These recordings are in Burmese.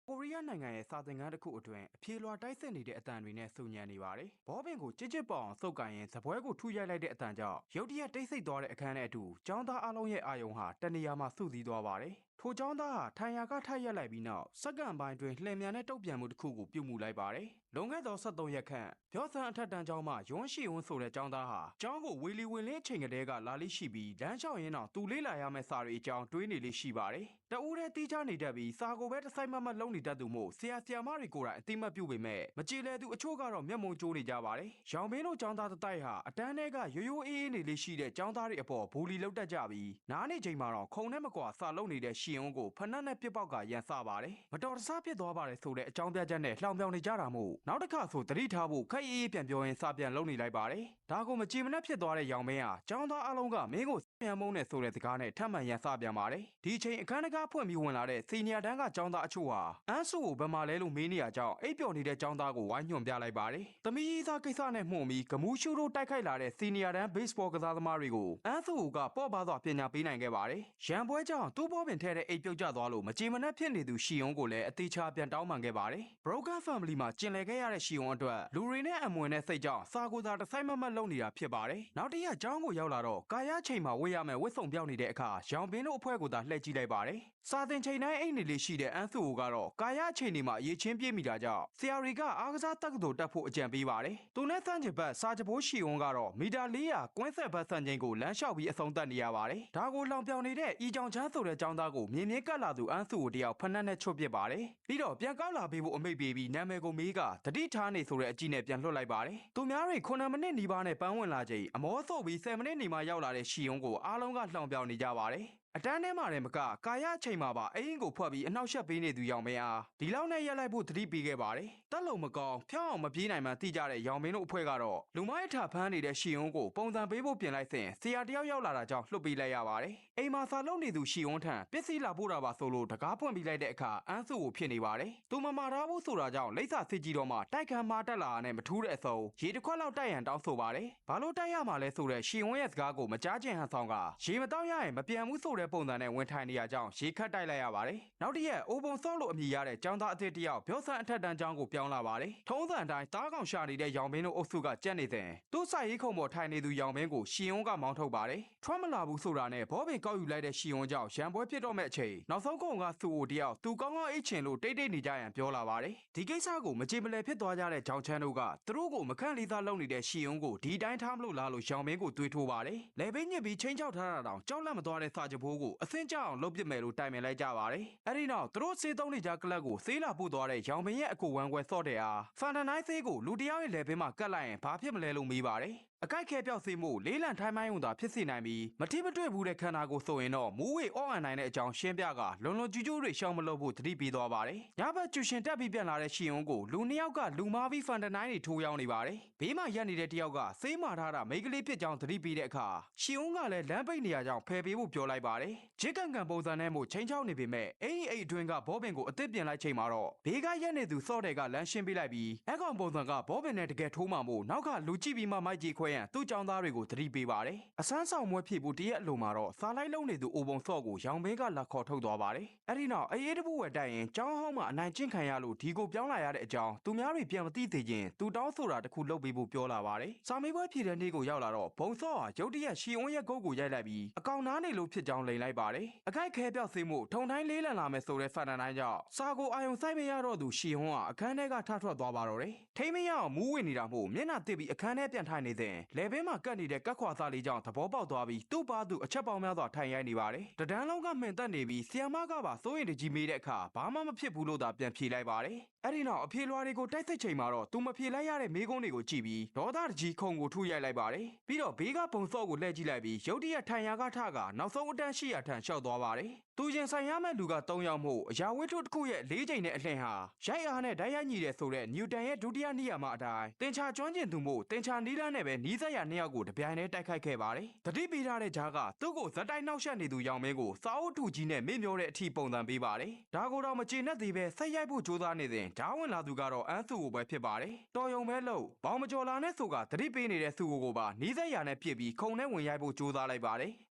ကိုရီးယားနိုင်ငံရဲ့စာသင်ခန်းတစ်ခုအတွင်းအပြေလွှာတိုက်စစ်နေတဲ့အတန်တွေနဲ့ဆူညံနေပါတယ်။ဘောပင်ကိုကြစ်ကြစ်ပေါအောင်စုပ်ကိုင်ရင်ဇပွဲကိုထုရိုက်လိုက်တဲ့အတန်ကြောင့်ရုတ်တရက်တိတ်ဆိတ်သွားတဲ့အခန်းထဲအတူကျောင်းသားအလုံးရဲ့အာယုံဟာတနေရာမှာစုစည်းသွားပါတယ်။ထိုကျောင်းသားဟာထိုင်ရာကထိုက်ရက်လိုက်ပြီးနောက်စက္ကန့်ပိုင်းတွင်လှည့်မြန်တဲ့တုတ်ပြန်မှုတစ်ခုကိုပြုမှုလိုက်ပါတယ်။လွန်ခဲ့သော73ရက်ခန့်ပြောဆန်းအထက်တန်းကျောင်းမှယွန်းရှိဝန်းဆိုတဲ့ကျောင်းသားဟာကျောင်းကိုဝေလီဝင်လင်းအချိန်ကလေးကလာလိရှိပြီးလမ်းလျှောက်ရင်းတော့သူလေးလာရမယ့်စာတွေအကြောင်းတွေးနေလိရှိပါတယ်။တဦးတည်းတီးခြားနေတတ်ပြီးစာကိုပဲတစ်စိုက်မတ်လုံနေတတ်သူမို့ဆရာမတွေကိုယ်တိုင်အတိမတ်ပြုပေမဲ့မကြည်လဲသူအချို့ကတော့မျက်မှောင်ကျိုးနေကြပါတယ်။ရောင်မင်းတို့ကျောင်းသားတစ်တိုက်ဟာအတန်းထဲကရိုးရိုးအေးအေးနေလေးရှိတဲ့ကျောင်းသားတွေအပေါ်ဘူလီလောက်တတ်ကြပြီးနားနေချိန်မှာတော့ခုံနဲ့မကွာစာလုံနေတဲ့ရှီယွန်းကိုဖနက်နဲ့ပြစ်ပေါက်ကရန်စပါတယ်။မတော်တဆဖြစ်သွားပါတယ်ဆိုတဲ့အကြောင်းပြချက်နဲ့လှောင်ပြောင်နေကြတာမို့နောက်တစ်ခါဆိုတတိထားဖို့ခက်အေးပြန်ပြောရင်စာပြန်လုံနေလိုက်ပါတယ်။ဒါကိုမကြည်မနှက်ဖြစ်သွားတဲ့ရောင်မင်းဟာကျောင်းသားအလုံးကမင်းကိုပြန်မုန်းနေဆိုတဲ့စကားနဲ့ထပ်မံရန်စပြန်ပါတယ်။ဒီအချိန်အခန်းတကားဖွင့်ပြီးဝင်လာတဲ့စီနီယာတန်းကကျောင်းသားအချို့ဟာအန်းစုကိုဘယ်မှာလဲလို့မေးနေရကြောင်းအိပ်ပျော်နေတဲ့ကျောင်းသားကိုဝိုင်းညွှန်ပြလိုက်ပါတယ်။သမီးသားကိစ္စနဲ့မှုန်ပြီးဂမူးရှူတို့တိုက်ခိုက်လာတဲ့စီနီယာတန်းဘေ့စ်ဘောကစားသမားတွေကိုအန်းစုကပေါ့ပါစွာပညာပေးနိုင်ခဲ့ပါတယ်။ရန်ပွဲကြောင့်သူ့ဘောပင်ထဲတဲ့အိပ်ပြုတ်ကျသွားလို့မကြည်မနှက်ဖြစ်နေသူရှီယွန်းကိုလည်းအသေးချာပြန်တောင်းပန်ခဲ့ပါတယ်။ Broken Family မှာကျင်လည်ခဲ့ရတဲ့ရှီယွန်းအတွက်လူတွေနဲ့အမွေနဲ့စိတ်ကြောင့်စာကိုသာတစ်ဆိုင်မတ်လုပ်နေတာဖြစ်ပါတယ်။နောက်တစ်ရက်ကျောင်းကိုရောက်လာတော့ကာယချိန်မှာဝတ်ရမယ်ဝတ်စုံပြောင်းနေတဲ့အခါရောင်ပင်တို့အဖွဲ့ကိုသာလှည့်ကြည့်လိုက်ပါတယ်။စာသင်ချိန်တိုင်းအိတ်နေလေးရှိတဲ့အန်းစုကတော့ကာယချိန်တွေမှာအရေးချင်းပြည့်မိတာကြောင့်ဆရာတွေကအားကစားတက္ကသိုလ်တက်ဖို့အကြံပေးပါတယ်။သူနဲ့ဆန့်ကျင်ဘက်စာကြပိုးရှီဝန်းကတော့မီတာ400ကွင်းဆက်ဘက်ဆန့်ချိန်ကိုလမ်းလျှောက်ပြီးအဆုံးသတ်နေရပါတယ်။ဒါကိုလောင်ပြောင်နေတဲ့ဤကြောင်ချမ်းဆိုတဲ့ចောင်းသားကိုမြင်မြင်ကတ်လာသူအန်းစုကိုတယောက်ဖက်နှက်နဲ့ချွတ်ပစ်ပါတယ်။ပြီးတော့ပြန်ကောက်လာပေးဖို့အမိတ်ပေးပြီးနာမည်ကိုမေးကတတိထားနေဆိုတဲ့အကြည့်နဲ့ပြန်လွှတ်လိုက်ပါတယ်။သူများတွေ9မိနစ်နီးပါးနဲ့ပန်းဝင်လာချိန်အမောဆုပ်ပြီး10မိနစ်နေမှရောက်လာတဲ့ရှီယွန်းကိုအားလုံးကလှောင်ပြောင်နေကြပါတယ်။အတန်းထဲမှာလည်းမကကာယအချိန်မှာပါအရင်ကိုဖွက်ပြီးအနှောက်ယှက်ပေးနေသူရောင်မင်းအားဒီလောက်နဲ့ရက်လိုက်ဖို့သတိပေးခဲ့ပါတယ်။တက်လုံမကောင်းဖျောင်းအောင်မပြေးနိုင်မှသိကြတဲ့ရောင်မင်းတို့အဖွဲ့ကတော့လူမိုင်းထဖမ်းနေတဲ့ရှီယွန်းကိုပုံစံပေးဖို့ပြင်လိုက်စဉ်ဆရာတယောက်ရောက်လာတာကြောင့်လှုပ်ပေးလိုက်ရပါတယ်။အိမ်မှာစာလုပ်နေသူရှီယွန်းထံပစ္စည်းလာပို့တာပါဆိုလို့တကားဖွင့်ပြီးလိုက်တဲ့အခါအန်းစုကိုဖြစ်နေပါတယ်။သူမမာထားဘူးဆိုတာကြောင့်လိပ်စာစစ်ကြည့်တော့မှတိုက်ခန်းမှာတက်လာတာနဲ့မထူးတဲ့အစုံရေတစ်ခွက်လောက်တိုက်ရန်တောင်းဆိုပါတယ်။ဘာလို့တိုက်ရမှာလဲဆိုတဲ့ရှီယွန်းရဲ့စကားကိုမကြားချင်ဟန်ဆောင်ကရေမတောင်းရရင်မပြန်ဘူးဆိုတဲ့ပုံစံနဲ့ဝင်ထိုင်နေရကြောင်းရေခတ်တိုက်လိုက်ရပါတယ်။နောက်တစ်ရက်အိုဘုံဆော့လို့အမည်ရတဲ့ကျောင်းသားအသစ်တယောက်ပြောဆန်းအထက်တန်းကျောင်းကိုပြောင်းလာပါတယ်။ထုံးစံတိုင်းတားကောင်ရှာနေတဲ့ရောင်မင်းတို့အုပ်စုကကြက်နေစဉ်သူ့ဆိုင်ရေးခုံပေါ်ထိုင်နေသူရောင်မင်းကိုရှီယွန်းကမောင်းထုတ်ပါတယ်။ထွက်မလာဘူးဆိုတာနဲ့ဘောပင်ကောက်ယူလိုက်တဲ့ရှီယွန်းကြောင့်ရန်ပွဲဖြစ်တော့မဲ့အချိန်နောက်ဆုံးကုံကသူ့ကိုတယောက်သူကောင်းကောင်းအိတ်ချင်လို့တိတ်တိတ်နေကြရန်ပြောလာပါတယ်။ဒီကိစ္စကိုမကြေမလည်ဖြစ်သွားကြတဲ့ဂျောင်ချမ်းတို့ကသူတို့ကိုမခန့်လေးစားလုပ်နေတဲ့ရှီယွန်းကိုဒီတိုင်းထားမလို့လားလို့ရောင်မင်းကိုတွေးထိုးပါတယ်။လေဘင်းညစ်ပြီးချင်းချောက်ထားတာတောင်ကြောက်လန့်မသွားတဲ့စာကြပိုးကိုအစင်းကြအောင်လုပ်ပစ်မယ်လို့တိုင်ပင်လိုက်ကြပါတယ်။အဲဒီနောက်သူတို့စေးသုံးနေကြကလပ်ကိုဆေးလာပို့သွားတဲ့ရောင်မင်းရဲ့အကူဝမ်းကွယ်စော့တဲ့အားဖန်တနိုင်းဆေးကိုလူတယောက်ရဲ့လေဘင်းမှာကတ်လိုက်ရင်ဘာဖြစ်မလဲလို့မေးပါတယ်။အကိုက်ခဲပြောက်စေမှုလေးလံထိုင်းမိုင်းုံသာဖြစ်စေနိုင်ပြီးမတိမတွေ့ဘူးတဲ့ခန္ဓာကိုယ်ဆိုရင်တော့မူးဝေအော့အန်နိုင်တဲ့အကြောင်းရှင်းပြကလွန်လွန်ကျူးကျူးတွေရှောင်မလို့ဖို့သတိပေးသွားပါတယ်။ညဘက်ကျူရှင်တက်ပြီးပြန်လာတဲ့ရှီယွန်းကိုလူနှစ်ယောက်ကလူမားပြီးဖန်တနိုင်းတွေထိုးရောက်နေပါတယ်။ဘေးမှာရက်နေတဲ့တယောက်ကဆေးမာထားတာမိန်းကလေးဖြစ်ကြောင်းသတိပေးတဲ့အခါရှီယွန်းကလည်းလမ်းပိတ်နေရကြောင်းဖယ်ပေးဖို့ပြောလိုက်ပါတယ်။ဂျစ်ကန်ကန်ပုံစံနဲ့မို့ချင်းချောက်နေပေမဲ့အိမ်အတွင်းကဘောပင်ကိုအသစ်ပြင်လိုက်ချိန်မှာတော့ဘေးကရက်နေသူစော့တဲ့ကလမ်းရှင်းပေးလိုက်ပြီးအကောင်ပုံစံကဘောပင်နဲ့တကယ်ထိုးမှမို့နောက်ကလူကြည့်ပြီးမှမိုက်ကြီးခွဲရန်သူ့ကြောင်းသားကိုသတိပေးပါတယ်။အဆန်းဆောင်မွဲဖြစ်ဖို့တရက်အလိုမှာတော့စာလိုက်လုံးနေသူအိုဘုံစော့ကိုရောင်ဘင်းကလာခေါ်ထုတ်သွားပါတယ်။အဲ့ဒီနောက်အေးတပူဝက်တိုက်ရင်ကျောင်းဟောင်းမှာအနိုင်ကျင့်ခံရလို့ဒီကိုပြောင်းလာရတဲ့အကြောင်းသူများတွေပြန်မသိသေးခြင်းသူတောင်းဆိုတာတခုလုပ်ပေးဖို့ပြောလာပါတယ်။စာမေးပွဲဖြေတဲ့နေ့ကိုရောက်လာတော့ဘုံစော့ဟာရုတ်တရက်ရှီဝန်းရဲ့ဂုတ်ကိုရိုက်လိုက်ပြီးအကောင်နားနေလို့ဖြစ်ကြောင်းလိန်လိုက်ပါတယ်။အခိုက်ခဲပြောက်စေမှုထုံတိုင်းလေးလံလာမယ်ဆိုတဲ့ဖန်တန်တိုင်းကြောင့်စာကိုအာယုံစိုက်မရတော့သူရှီဝန်းဟာအခန်းထဲကထထွက်သွားပါတော့တယ်။ထိမရအောင်မူးဝင်နေတာမို့မျက်နှာတစ်ပြီးအခန်းထဲပြန်ထိုင်နေစဉ်လေဘင်းမှာကတ်နေတဲ့ကတ်ခွာစားလေးကြောင့်သဘောပေါက်သွားပြီးသူ့ပါသူအချက်ပေါင်းများစွာထိုင်ရိုက်နေပါတယ်။တဒန်းလုံးကမှင်သက်နေပြီးဆီယမကပါစိုးရင်တကြီးမေးတဲ့အခါဘာမှမဖြစ်ဘူးလို့သာပြန်ဖြေလိုက်ပါတယ်။အဲ့ဒီနောက်အဖြေလွှာတွေကိုတိုက်စစ်ချိန်မှာတော့သူမဖြေလိုက်ရတဲ့မေးခွန်းတွေကိုကြည့်ပြီးဒေါသတကြီးခုံကိုထုရိုက်လိုက်ပါတယ်။ပြီးတော့ဘေးကပုံစော့ကိုလှည့်ကြည့်လိုက်ပြီးရုတ်တရက်ထိုင်ရာကထကနောက်ဆုံးအတန်းရှိရာထန်လျှောက်သွားပါတယ်။သူရင်ဆိုင်ရမဲ့လူက3ယောက်မို့အရာဝတ္ထုတစ်ခုရဲ့4ချိန်နဲ့အလှင်ဟာရိုက်အားနဲ့ဓာတ်ရိုက်ညီတယ်ဆိုတဲ့နျူတန်ရဲ့ဒုတိယနိယာမအတိုင်းတင်ချာကျွမ်းကျင်သူမို့တင်ချာနီးလန်းနဲ့ပဲနီးစပ်ရာ2ယောက်ကိုတပြိုင်တည်းတိုက်ခိုက်ခဲ့ပါတယ်။တတိပေးထားတဲ့ဂျားကသူ့ကိုဇက်တိုက်နှောက်ယှက်နေသူရောင်မင်းကိုစာအုပ်ထုကြီးနဲ့မေ့မျောတဲ့အထိပုံစံပေးပါတယ်။ဒါကိုတော့မကျေနပ်သေးပဲဆက်ရိုက်ဖို့ကြိုးစားနေစဉ်ဓာဝင်လာသူကတော့အန်းစုကိုပဲဖြစ်ပါတယ်။တော်ယုံပဲလို့ဘောင်မကျော်လာနဲ့ဆိုကတတိပေးနေတဲ့စုကိုပါနီးစပ်ရာနဲ့ပြစ်ပြီးခုံနဲ့ဝင်ရိုက်ဖို့ကြိုးစားလိုက်ပါတယ်။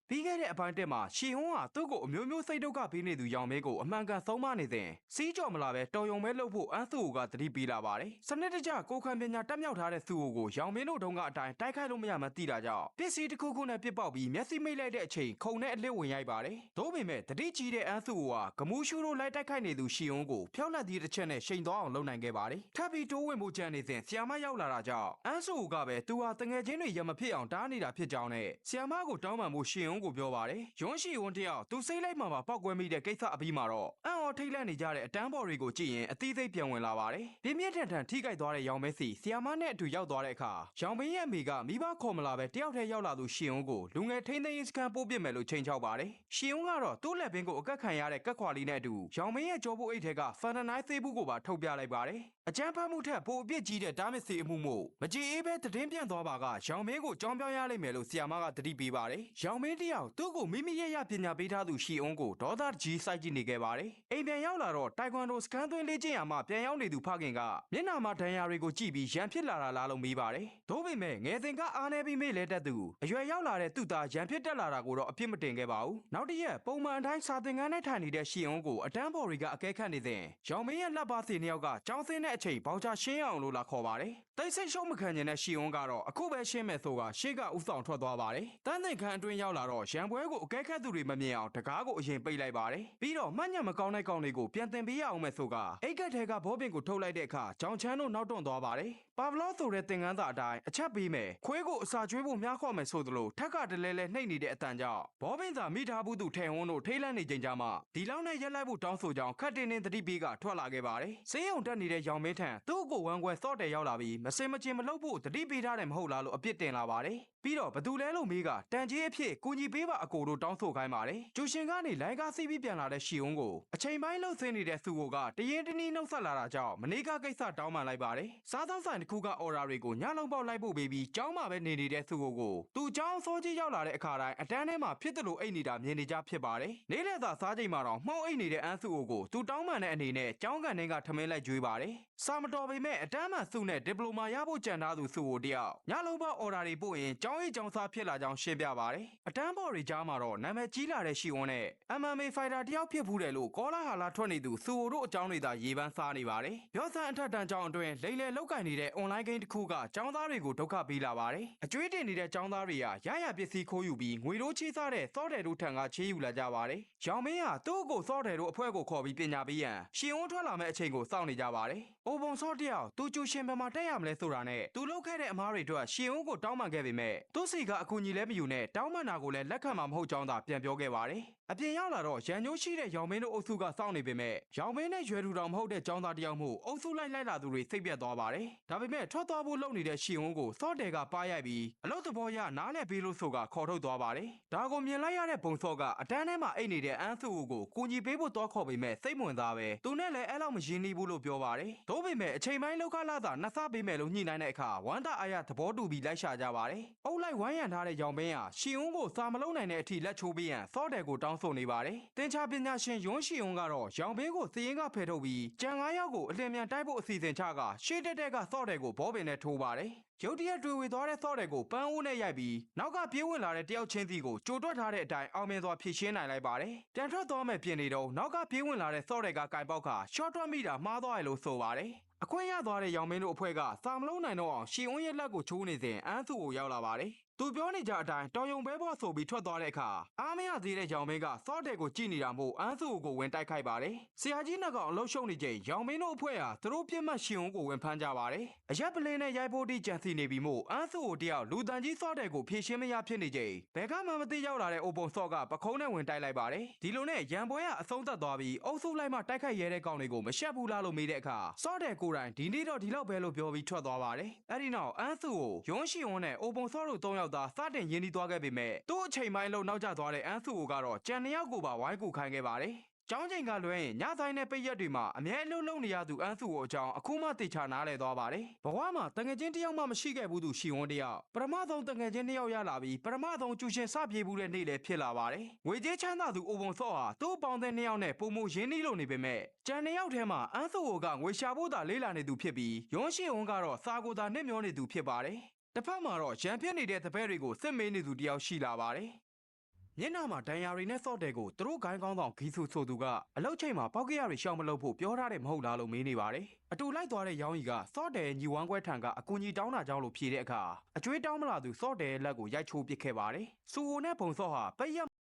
ပြီးခဲ့တဲ့အပိုင်းတက်မှာရှီဟွန်းဟာသူ့ကိုအမျိုးမျိုးစိတ်ဒုက္ခပေးနေသူရောင်မင်းကိုအမှန်ကန်ဆုံးမနေစဉ်စီးကြော်မလာပဲတော်ယုံမဲလုပ်ဖို့အန်းစုကသတိပေးလာပါတယ်စနစ်တကျကိုခံပညာတက်မြောက်ထားတဲ့သူကိုရောင်မင်းတို့တုန်းကအတိုင်းတိုက်ခိုက်လို့မရမှသိတာကြောင့်ပစ္စည်းတစ်ခုခုနဲ့ပြစ်ပေါက်ပြီးမျက်စိမိတ်လိုက်တဲ့အချိန်ခုံနဲ့အလစ်ဝင်ရိုက်ပါတယ်သို့ပေမဲ့တတိကြီးတဲ့အန်းစုကဂမူးရှူတို့လိုက်တိုက်ခိုက်နေသူရှီဟွန်းကိုဖျောက်လက်သည့်တစ်ချက်နဲ့ရှိန်သွားအောင်လုပ်နိုင်ခဲ့ပါတယ်ထပ်ပြီးတိုးဝင်မှုကြံနေစဉ်ဆီယာမရောက်လာတာကြောင့်အန်းစုကပဲသူဟာတငယ်ချင်းတွေရမဖြစ်အောင်တားနေတာဖြစ်ကြောင်းနဲ့ဆီယာမကိုတောင်းပန်မှုရှီဟွန်းကိုပြောပါတယ်ယွန်းရှီဟွန်းတယောက်သူစိတ်လိုက်မှပောက်ကွဲမိတဲ့ကိစ္စအပြီးမှာတော့အံ့ဩထိတ်လန့်နေကြတဲ့အတန်းဘော်တွေကိုကြည့်ရင်အသီးသိပ်ပြန်ဝင်လာပါတယ်ပြင်းပြင်းထန်ထန်ထိခိုက်သွားတဲ့ရောင်မဲစီဆီယာမနဲ့အတူရောက်သွားတဲ့အခါရောင်မင်းရဲ့အမေကမိဘခေါ်မလာပဲတယောက်တည်းရောက်လာသူရှီဟွန်းကိုလူငယ်ထိန်းသိမ်းရေးစခန်းပို့ပစ်မယ်လို့ချိန်ချောက်ပါတယ်ရှီဟွန်းကတော့သူ့လက်ပင်ကိုအကက်ခံရတဲ့ကက်ခွာလေးနဲ့အတူရောင်မင်းရဲ့ကြောပုတ်အိတ်ထဲကဖန်တနိုင်းသေးဘူးကိုပါထုတ်ပြလိုက်ပါတယ်အကြမ်းဖက်မှုထက်ပိုအပြစ်ကြီးတဲ့တားမစ်စီအမှုမို့မကြည်အေးပဲတည်င်းပြန့်သွားပါကရောင်မင်းကိုကြောင်းပြောင်းရလိမ့်မယ်လို့ဆီယာမကတတိပေးပါတယ်ရောင်မင်းတယောက်သူ့ကိုမိမိရဲ့ရပညာပေးထားသူရှီအုံးကိုဒေါသကြီးစိုက်ကြည့်နေခဲ့ပါတယ်အိမ်ပြန်ရောက်လာတော့တိုင်ကွန်ဒိုစကန်သွင်းလေ့ကျင့်ရာမှပြန်ရောက်နေသူဖခင်ကမျက်နှာမှာဒဏ်ရာတွေကိုကြည့်ပြီးရန်ဖြစ်လာတာလားလို့မေးပါတယ်သို့ပေမဲ့ငယ်စဉ်ကအားနေပြီးမေ့လဲတတ်သူအရွယ်ရောက်လာတဲ့သူ့သားရန်ဖြစ်တက်လာတာကိုတော့အပြစ်မတင်ခဲ့ပါဘူးနောက်တစ်ရက်ပုံမှန်အတိုင်းစာသင်ခန်းထဲထိုင်နေတဲ့ရှီအုံးကိုအတန်းဘော်တွေကအကဲခတ်နေစဉ်ရောင်မင်းရဲ့လက်ပါစီနှစ်ယောက်ကကြောင်းစင်းတဲ့အချိန်ဘောင်ချရှင်းအောင်လို့လာခေါ်ပါတယ်တိတ်ဆိတ်ရှုံးမခံကျင်တဲ့ရှီအုံးကတော့အခုပဲရှင်းမယ်ဆိုကရှေ့ကဥဆောင်ထွက်သွားပါတယ်တန်းသင်ခန်းအတွင်းရောက်လာတော့ရန်ပွဲကိုအကဲခတ်သူတွေမမြင်အောင်တကားကိုအရင်ပိတ်လိုက်ပါတယ်ပြီးတော့မှတ်ညံမကောင်းတဲ့ကောင်တွေကိုပြန်တင်ပေးရအောင်မယ်ဆိုကအိတ်ကက်ထဲကဘောပင်ကိုထုတ်လိုက်တဲ့အခါကြောင်ချမ်းတို့နောက်တွန့်သွားပါတယ်ပါဗလောဆိုတဲ့သင်ခန်းစာအတိုင်းအချက်ပေးမယ်ခွေးကိုအစာကျွေးဖို့မြားခေါ်မယ်ဆိုသလိုထက်ကတလဲလဲနှိပ်နေတဲ့အတန်ကြောင့်ဘောပင်စာမိထားဘူးသူထဲဟွန်းတို့ထိတ်လန့်နေကြမှာဒီလောက်နဲ့ရက်လိုက်ဖို့တောင်းဆိုကြောင်းခတ်တင်းတင်းတတိပေးကထွက်လာခဲ့ပါတယ်စေးရုံတက်နေတဲ့ရောင်မင်းထံသူ့ကိုဝမ်းကွယ်စော့တယ်ရောက်လာပြီးမစင်မချင်မလုပ်ဖို့တတိပေးထားတယ်မဟုတ်လားလို့အပြစ်တင်လာပါတယ်ပြီးတော့ဘသူလဲလို့မေးကတန်ကြီးအဖြစ်ကူညီပေးပါအကိုတို့တောင်းဆိုခိုင်းပါတယ်ကျူရှင်ကနေလိုင်းကားစီးပြီးပြန်လာတဲ့ရှီအုံးကိုအချိန်ပိုင်းလှုပ်ဆင်းနေတဲ့သူကတရင်တနည်းနှုတ်ဆက်လာတာကြောင့်မနေ့ကကိစ္စတောင်းပန်လိုက်ပါတယ်စားသောက်ဆိုင်တစ်ခုကအော်ဒါတွေကိုညလုံးပေါက်လိုက်ဖို့ပေးပြီးကျောင်းမှာပဲနေနေတဲ့သူကိုသူ့ကျောင်းစောကြီးရောက်လာတဲ့အခါတိုင်းအတန်းထဲမှာဖြစ်တယ်လို့အိတ်နေတာမြင်နေကြဖြစ်ပါတယ်နေ့လည်သာစားချိန်မှာတော့မှုံအိတ်နေတဲ့အန်းစုကိုသူတောင်းပန်တဲ့အနေနဲ့ကျောင်းကန်ထဲကထမင်းလိုက်ကျွေးပါတယ်စာမတော်ပေမဲ့အတန်းမှစုနဲ့ဒီပလိုမာရဖို့ကြံထားသူစုကိုတယောက်ညလုံးပေါက်အော်ဒါတွေပို့ရင်ကျောင်းအိတ်ကျောင်းစားဖြစ်လာကြောင်းရှင်းပြပါတယ်အတန်းဘော်တွေကြားမှာတော့နာမည်ကြီးလာတဲ့ရှီဝန်းနဲ့ MMA ဖိုင်တာတယောက်ဖြစ်ဖူးတယ်လို့ကောလာဟာလာထွက်နေသူစုတို့အကြောင်းတွေသာရေးပန်းစားနေပါတယ်ပြောစံအထက်တန်းကျောင်းအတွင်းလိမ့်လေလောက်ကင်နေတဲ့ online game တစ်ခုကကျောင်းသားတွေကိုဒုက္ခပေးလာပါတယ်အကျွေးတင်နေတဲ့ကျောင်းသားတွေကရရပစ္စည်းခိုးယူပြီးငွေတို့ချေးစားတဲ့စောတယ်တို့ထံကချေးယူလာကြပါတယ်ရောင်မင်းဟာသူ့ကိုစောတယ်တို့အဖွဲ့ကိုခေါ်ပြီးပညာပေးရန်ရှီဝန်းထွက်လာမယ့်အချိန်ကိုစောင့်နေကြပါတယ်အိုဘုံစောတယောက်သူကျူရှင်ဘယ်မှာတက်ရမလဲဆိုတာနဲ့သူလုပ်ခဲ့တဲ့အမားတွေအတွက်ရှီဝန်းကိုတောင်းပန်ခဲ့ပေမဲ့သူ့စီကအကူအညီလဲမယူနဲ့တောင်းပန်တာကိုလည်းလက်ခံမှာမဟုတ်ကြောင်းသာပြန်ပြောခဲ့ပါတယ်အပြင်ရောက်လာတော့ရန်ညိုးရှိတဲ့ရောင်မင်းတို့အုပ်စုကစောင့်နေပေမဲ့ရောင်မင်းနဲ့ရွယ်ထူတော်မဟုတ်တဲ့ចောင်းသားတယောက်မို့အုပ်စုလိုက်လာသူတွေစိတ်ပြတ်သွားပါတယ်ဒါပေမဲ့ထွက်သွားဖို့လုပ်နေတဲ့ရှီဝန်းကိုစော့တယ်ကပါရိုက်ပြီးအလုတ်သဘောရနားလဲပေးလို့ဆိုကခေါ်ထုတ်သွားပါတယ်ဒါကိုမြင်လိုက်ရတဲ့ဘုံစော့ကအတန်းထဲမှာအိတ်နေတဲ့အန်းစုကိုကူညီပေးဖို့တော့ခေါ်ပေမဲ့စိတ်ဝင်စားပဲသူနဲ့လည်းအဲ့လောက်မရင်းနှီးဘူးလို့ပြောပါတယ်သို့ပေမဲ့အချိန်ပိုင်းလောက်ခလာသာနှစ်ဆပေးမယ်လို့ညှိနှိုင်းတဲ့အခါဝမ်းသာအားရသဘောတူပြီးလိုက်ရှာကြပါတယ်အုပ်လိုက်ဝမ်းရံထားတဲ့ရောင်မင်းဟာရှီဝန်းကိုစာမလုံးနိုင်တဲ့အထိလက်ချိုးပေးရန်စော့တယ်ကိုတောင်းဆိုနေပါတယ်တင်ချပညာရှင်ယွန်းရှီဝန်းကတော့ရောင်ဘင်းကိုစည်ရင်ကဖယ်ထုတ်ပြီးကြံ9ယောက်ကိုအလင်းမြန်တိုက်ဖို့အစီအစဉ်ချကရှေ့တက်ကစော့တယ်ကိုဘောပင်နဲ့ထိုးပါတယ်ရုတ်တရက်တွေ့ဝေသွားတဲ့စော့တယ်ကိုပန်းအိုးနဲ့ရိုက်ပြီးနောက်ကပြေးဝင်လာတဲ့တယောက်ချင်းစီကိုကြိုတွက်ထားတဲ့အတိုင်းအောင်မြင်စွာဖြည့်ရှင်းနိုင်လိုက်ပါတယ်ပြန်ထွက်သွားမဲ့ပြင်နေတော့နောက်ကပြေးဝင်လာတဲ့စော့တယ်ကကင်ပေါက်ကရှော့တွက်မိတာမှားသွားရလို့ဆိုပါတယ်အခွင့်ရသွားတဲ့ရောင်မင်းတို့အဖွဲ့ကစာမလုံးနိုင်တော့အောင်ရှီဝန်းရဲ့လက်ကိုချိုးနေစဉ်အန်းစုကိုရောက်လာပါတယ်သူပြောနေကြအတိုင်းတော်ယုံဘဲဘော့ဆိုပြီးထွက်သွားတဲ့အခါအားမရသေးတဲ့ရောင်မင်းကစော့တယ်ကိုကြည့်နေတာမို့အန်းစုကိုဝင်တိုက်ခိုက်ပါတယ်ဆရာကြီးနှစ်ကောင်အလုံးရှုံနေချိန်ရောင်မင်းတို့အဖွဲ့ဟာသူတို့ပြစ်မှတ်ရှီဝန်းကိုဝင်ဖမ်းကြပါတယ်အရက်ပလင်းနဲ့ရိုက်ဖို့တိကြံစီနေပြီမို့အန်းစုကိုတယောက်လူတန်ကြီးစော့တယ်ကိုဖြည့်ရှင်းမရဖြစ်နေချိန်ဘယ်ကမှမသိရောက်လာတဲ့အိုပုံစော့ကပခုံးနဲ့ဝင်တိုက်လိုက်ပါတယ်ဒီလိုနဲ့ရန်ပွဲကအဆုံးသတ်သွားပြီးအုပ်စုလိုက်မှတိုက်ခိုက်ရဲတဲ့ကောင်တွေကိုမရှက်ဘူးလားလို့မေးတဲ့အခါစော့တယ်ကိုယ်တိုင်ဒီနေ့တော့ဒီလောက်ပဲလို့ပြောပြီးထွက်သွားပါတယ်အဲ့ဒီနောက်အန်းစုကိုယွန်းရှီဝန်းနဲ့အိုပုံစော့တို့၃ယောက်သာစတင်ရင်းနှီးသွားခဲ့ပေမဲ့သူ့အချိန်ပိုင်းလုံးနောက်ကျသွားတဲ့အန်းစုကိုကတော့ကြံ2ယောက်ကိုပါဝိုင်းကူခိုင်းခဲ့ပါတယ်ကျောင်းချိန်ကလွဲရင်ညဆိုင်နဲ့ပိတ်ရက်တွေမှာအမြဲအလုံးလုံးနေရသူအန်းစုကိုအကြောင်းအခုမှတေချာနားလည်သွားပါတယ်ဘဝမှာတငယ်ချင်းတယောက်မှမရှိခဲ့ဘူးသူရှီဝန်းတယောက်ပထမဆုံးတငယ်ချင်းတယောက်ရလာပြီးပထမဆုံးကျူရှင်စပြေးဘူးတဲ့နေ့လည်းဖြစ်လာပါတယ်ငွေကြေးချမ်းသာသူအိုဘုံစော့ဟာသူ့ပေါင်းတဲ့2ယောက်နဲ့ပုံမှုရင်းနှီးလို့နေပေမဲ့ကြံ2ယောက်ထဲမှာအန်းစုကငွေရှာဖို့သာလေးလာနေသူဖြစ်ပြီးယွန်းရှီဝန်းကတော့စာကိုသာနှိမ့်မျောနေသူဖြစ်ပါတယ်တစ်ဖက်မှာတော့ရန်ဖြစ်နေတဲ့တပည့်တွေကိုစစ်မေးနေသူတယောက်ရှိလာပါတယ်ည မျက်နှာမှာဒဏ်ရာတွေနဲ့စော့တယ်ကိုသူတို့ဂိုင်းကောင်းဆောင်ဂီဆူဆိုသူကအလုတ်ချိန်မှာပောက်ကရတွေရှောင်မလို့ဖို့ပြောထားတယ်မဟုတ်လားလို့မေးနေပါတယ်အတူလိုက်သွားတဲ့ရောင်းကြီးကစော့တယ်ညီဝမ်းခွဲထံကအကူကြီးတောင်းတာကြောင့်လို့ဖြေတဲ့အခါအကျွေးတောင်းမလာသူစော့တယ်လက်ကိုရိုက်ချိုးပစ်ခဲ့ပါတယ်စူအိုနဲ့ဘုံစော့ဟာပိတ်ရ